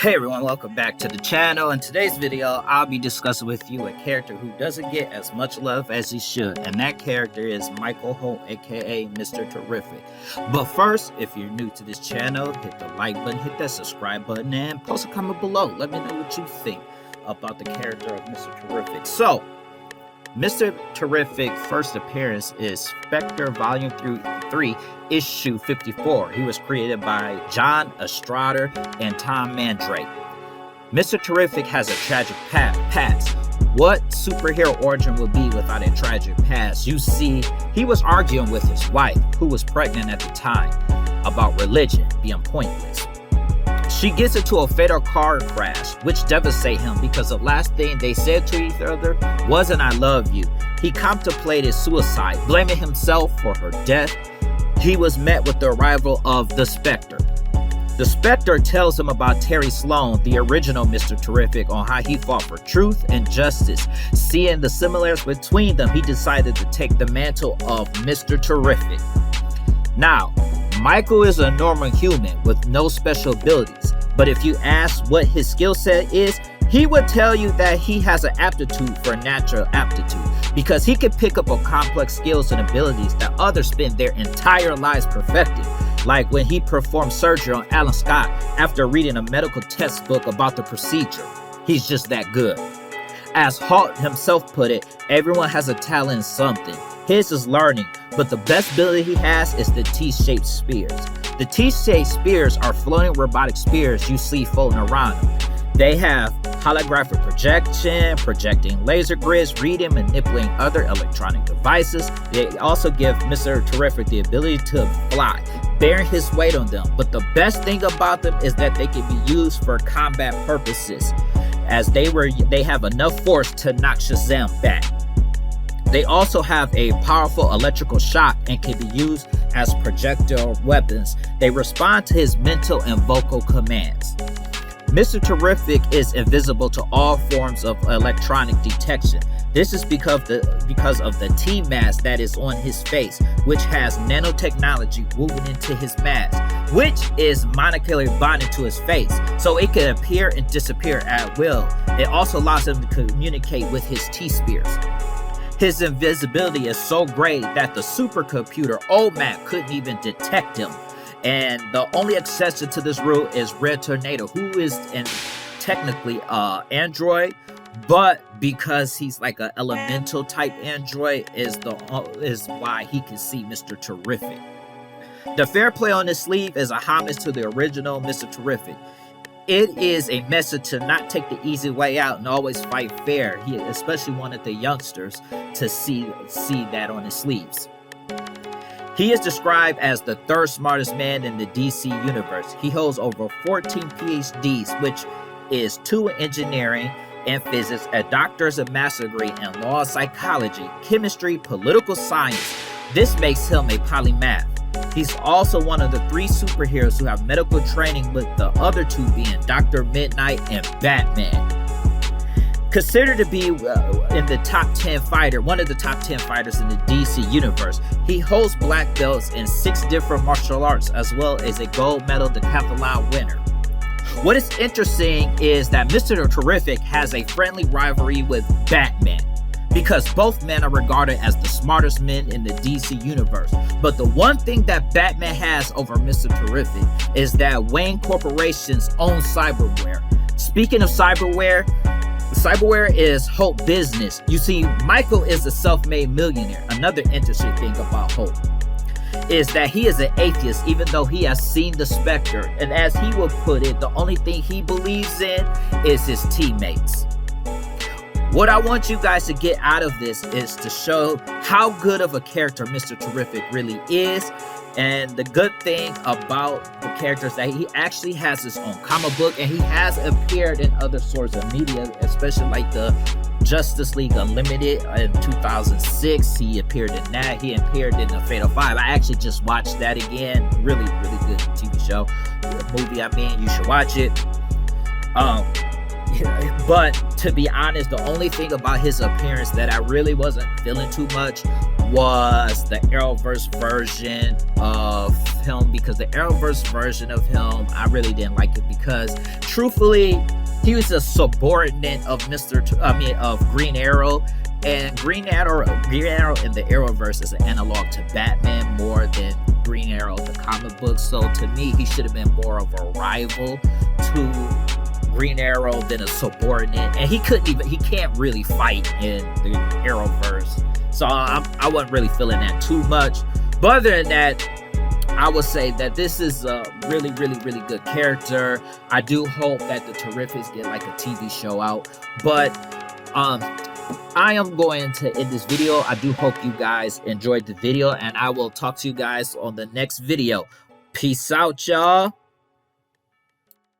Hey everyone, welcome back to the channel. In today's video, I'll be discussing with you a character who doesn't get as much love as he should, and that character is Michael Holt, aka Mr. Terrific. But first, if you're new to this channel, hit the like button, hit that subscribe button, and post a comment below. Let me know what you think about the character of Mr. Terrific. So, Mr. Terrific first appearance is Spectre Volume 3, Issue 54. He was created by John Estrader and Tom Mandrake. Mr. Terrific has a tragic past. What superhero origin would be without a tragic past? You see, he was arguing with his wife, who was pregnant at the time, about religion being pointless. She gets into a fatal car crash, which devastates him because the last thing they said to each other wasn't "I love you." He contemplated suicide, blaming himself for her death. He was met with the arrival of the Spectre. The Spectre tells him about Terry Sloan, the original Mr. Terrific, on how he fought for truth and justice. Seeing the similarities between them, he decided to take the mantle of Mr. Terrific. Now, Michael is a normal human with no special abilities, but if you ask what his skill set is, he would tell you that he has an aptitude for natural aptitude, because he can pick up on complex skills and abilities that others spend their entire lives perfecting, like when he performed surgery on Alan Scott after reading a medical textbook about the procedure. He's just that good. As Holt himself put it, everyone has a talent in something. His is learning, but the best ability he has is the T-shaped spears. The T-shaped spears are floating robotic spears you see floating around them. They have holographic projection, projecting laser grids, reading, manipulating other electronic devices. They also give Mr. Terrific the ability to fly, bearing his weight on them. But the best thing about them is that they can be used for combat purposes, as they have enough force to knock Shazam back. They also have a powerful electrical shock and can be used as projectile weapons. They respond to his mental and vocal commands. Mr. Terrific is invisible to all forms of electronic detection. This is because of the T-mask that is on his face, which has nanotechnology woven into his mask, which is molecularly bonded to his face, so it can appear and disappear at will. It also allows him to communicate with his T-spears. His invisibility is so great that the supercomputer OMAC couldn't even detect him. And the only exception to this rule is Red Tornado, who is technically android, but because he's like an elemental type android is why he can see Mr. Terrific. The fair play on his sleeve is a homage to the original Mr. Terrific. It is a message to not take the easy way out and always fight fair. He especially wanted the youngsters to see that on his sleeves. He is described as the third smartest man in the DC universe. He holds over 14 PhDs, which is 2 in engineering and physics, a doctor's and master's degree in law and psychology, chemistry, political science. This makes him a polymath. He's also one of the 3 superheroes who have medical training, with the other 2 being Dr. Midnight and Batman. Considered to be in the top 10 fighter, one of the top 10 fighters in the DC universe. He holds black belts in 6 different martial arts, as well as a gold medal decathlon winner. What is interesting is that Mr. Terrific has a friendly rivalry with Batman, because both men are regarded as the smartest men in the DC universe. But the one thing that Batman has over Mr. Terrific is that Wayne Corporations owns cyberware. Speaking of cyberware is Holt business. You see, Michael is a self-made millionaire. Another interesting thing about Holt is that he is an atheist, even though he has seen the Spectre. And as he would put it, the only thing he believes in is his teammates. What I want you guys to get out of this is to show how good of a character Mr. Terrific really is. And the good thing about the character is that he actually has his own comic book, and he has appeared in other sorts of media, especially like the Justice League Unlimited in 2006. He appeared in that. He appeared in the Fatal 5. I actually just watched that again. Really, really good TV show. Movie, you should watch it. But to be honest, the only thing about his appearance that I really wasn't feeling too much was the Arrowverse version of him because the Arrowverse version of him, I really didn't like it because, truthfully, he was a subordinate of of Green Arrow, and Green Arrow in the Arrowverse is an analog to Batman more than Green Arrow the comic book. So to me, he should have been more of a rival to Green Arrow than a subordinate, and he can't really fight in the Arrowverse. So I wasn't really feeling that too much. But other than that, I would say that this is a really, really, really good character. I do hope that the Terrifics get like a TV show out. But I am going to end this video. I do hope you guys enjoyed the video, and I will talk to you guys on the next video. Peace out, y'all.